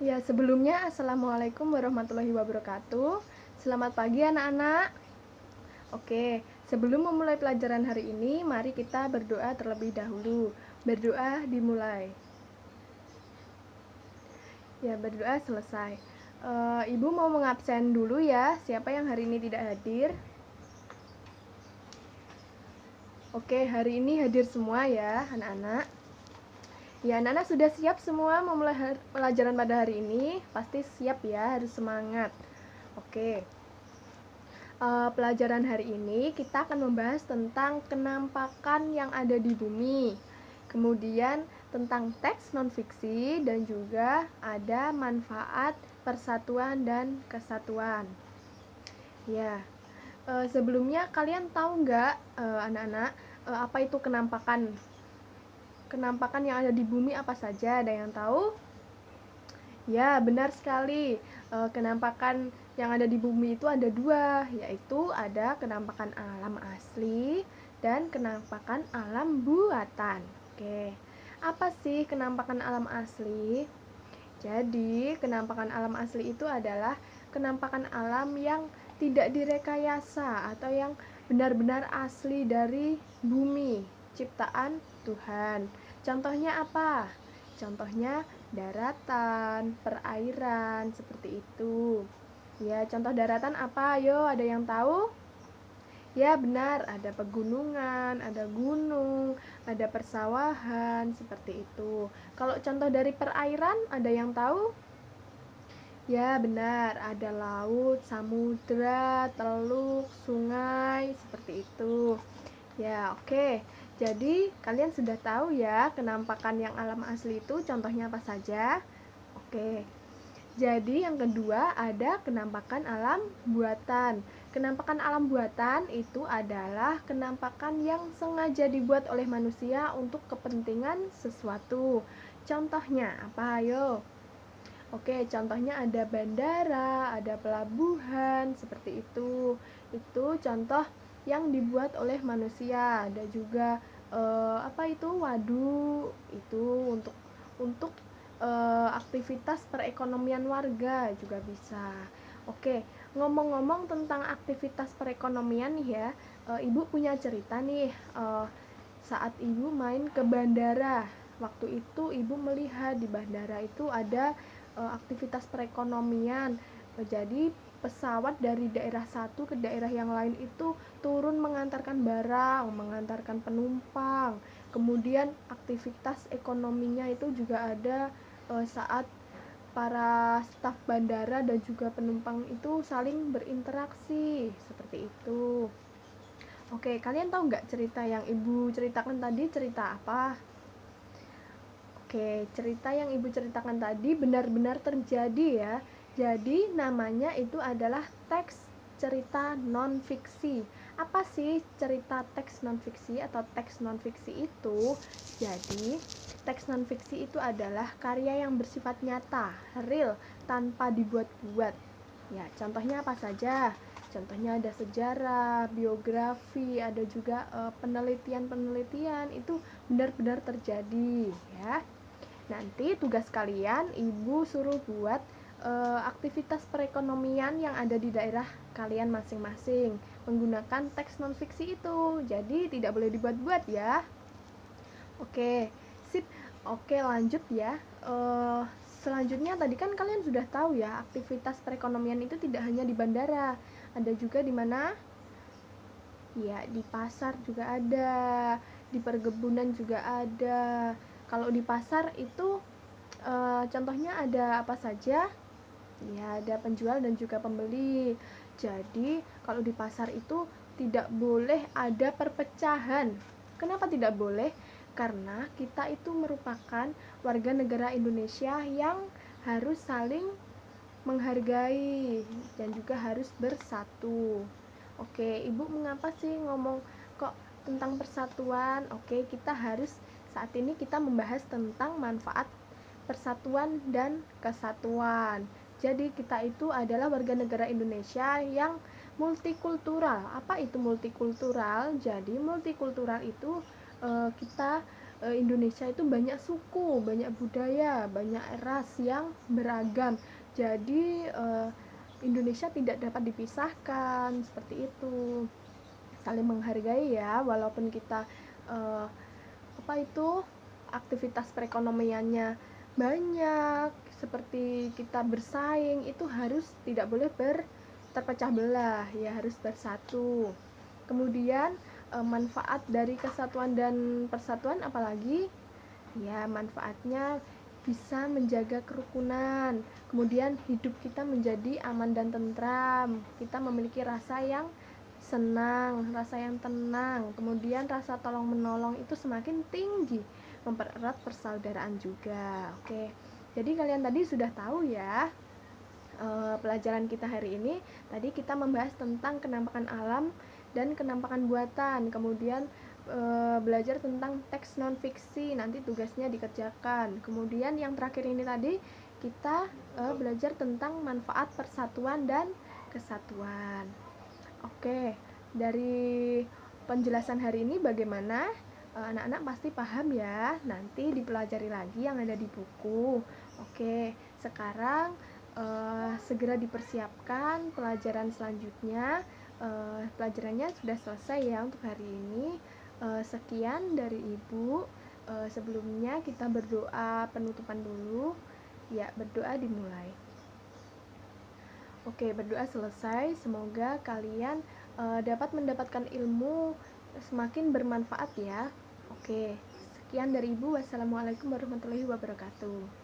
Ya, sebelumnya Assalamualaikum warahmatullahi wabarakatuh. Selamat pagi anak-anak. Oke, sebelum memulai pelajaran hari ini, mari kita berdoa terlebih dahulu. Berdoa dimulai. Ya, berdoa selesai. Ibu mau mengabsen dulu ya, siapa yang hari ini tidak hadir? Oke, hari ini hadir semua ya anak-anak. Ya, anak-anak sudah siap semua memulai pelajaran pada hari ini? Pasti siap ya, harus semangat. Oke. Pelajaran hari ini kita akan membahas tentang kenampakan yang ada di bumi, kemudian tentang teks non-fiksi, dan juga ada manfaat persatuan dan kesatuan. Ya, sebelumnya kalian tahu nggak, anak-anak, apa itu kenampakan? Kenampakan yang ada di bumi apa saja? Ada yang tahu? Ya, benar sekali. Kenampakan yang ada di bumi itu ada dua, yaitu ada kenampakan alam asli dan kenampakan alam buatan. Oke, apa sih kenampakan alam asli? Jadi, kenampakan alam asli itu adalah kenampakan alam yang tidak direkayasa atau yang benar-benar asli dari bumi, ciptaan Tuhan. Contohnya apa? Contohnya daratan, perairan, seperti itu. Ya, contoh daratan apa? Ayo, ada yang tahu? Ya, benar, ada pegunungan, ada gunung, ada persawahan, seperti itu. Kalau contoh dari perairan, ada yang tahu? Ya, benar, ada laut, samudra, teluk, sungai, seperti itu. Ya, oke. Jadi, kalian sudah tahu ya kenampakan yang alam asli itu contohnya apa saja? Oke. Jadi, yang kedua ada kenampakan alam buatan. Kenampakan alam buatan itu adalah kenampakan yang sengaja dibuat oleh manusia untuk kepentingan sesuatu. Contohnya apa? Ayo. Oke, contohnya ada bandara, ada pelabuhan, seperti itu. Itu contoh yang dibuat oleh manusia. Ada juga apa itu? Waduk, itu untuk aktivitas perekonomian warga juga bisa. Oke, ngomong-ngomong tentang aktivitas perekonomian nih ya, Ibu punya cerita nih, saat Ibu main ke bandara. Waktu itu Ibu melihat di bandara itu ada aktivitas perekonomian. Jadi pesawat dari daerah satu ke daerah yang lain itu turun mengantarkan barang, mengantarkan penumpang. Kemudian aktivitas ekonominya itu juga ada saat para staf bandara dan juga penumpang itu saling berinteraksi, seperti itu. Oke, kalian tahu nggak cerita yang Ibu ceritakan tadi cerita apa? Oke, cerita yang Ibu ceritakan tadi benar-benar terjadi ya. Jadi namanya itu adalah teks cerita non-fiksi. Apa sih cerita teks non-fiksi atau teks non-fiksi itu? Jadi, teks non-fiksi itu adalah karya yang bersifat nyata, real, tanpa dibuat-buat. Ya, contohnya apa saja? Contohnya ada sejarah, biografi, ada juga penelitian-penelitian itu benar-benar terjadi ya. Nanti tugas kalian Ibu suruh buat aktivitas perekonomian yang ada di daerah kalian masing-masing menggunakan teks non-fiksi itu. Jadi tidak boleh dibuat-buat ya. Oke, sip. Oke, lanjut ya. Selanjutnya tadi kan kalian sudah tahu ya, aktivitas perekonomian itu tidak hanya di bandara, ada juga di mana? Ya, di pasar juga ada, di perkebunan juga ada. Kalau di pasar itu contohnya ada apa saja? Ya, ada penjual dan juga pembeli. Jadi, kalau di pasar itu tidak boleh ada perpecahan. Kenapa tidak boleh? Karena kita itu merupakan warga negara Indonesia yang harus saling menghargai dan juga harus bersatu. Oke, Ibu mengapa sih ngomong kok tentang persatuan? Oke, kita harus saat ini kita membahas tentang manfaat persatuan dan kesatuan. Jadi kita itu adalah warga negara Indonesia yang multikultural. Apa itu multikultural? Jadi multikultural itu kita Indonesia itu banyak suku, banyak budaya, banyak ras yang beragam. Jadi Indonesia tidak dapat dipisahkan, seperti itu. Saling menghargai ya, walaupun kita aktivitas perekonomiannya banyak, seperti kita bersaing, itu harus tidak boleh terpecah belah ya, harus bersatu. Kemudian manfaat dari kesatuan dan persatuan apalagi ya, manfaatnya bisa menjaga kerukunan, kemudian hidup kita menjadi aman dan tentram, kita memiliki rasa yang senang, rasa yang tenang, kemudian rasa tolong menolong itu semakin tinggi, mempererat persaudaraan juga. Oke, jadi kalian tadi sudah tahu ya, pelajaran kita hari ini. Tadi kita membahas tentang kenampakan alam dan kenampakan buatan, kemudian belajar tentang teks non fiksi, nanti tugasnya dikerjakan. Kemudian yang terakhir ini tadi kita belajar tentang manfaat persatuan dan kesatuan. Oke, dari penjelasan hari ini bagaimana? Anak-anak pasti paham ya, nanti dipelajari lagi yang ada di buku. Oke, sekarang segera dipersiapkan pelajaran selanjutnya. Pelajarannya sudah selesai ya untuk hari ini. Sekian dari Ibu. Sebelumnya kita berdoa penutupan dulu. Ya, berdoa dimulai. Oke, berdoa selesai. Semoga kalian dapat mendapatkan ilmu semakin bermanfaat ya. Oke, sekian dari Ibu. Wassalamualaikum warahmatullahi wabarakatuh.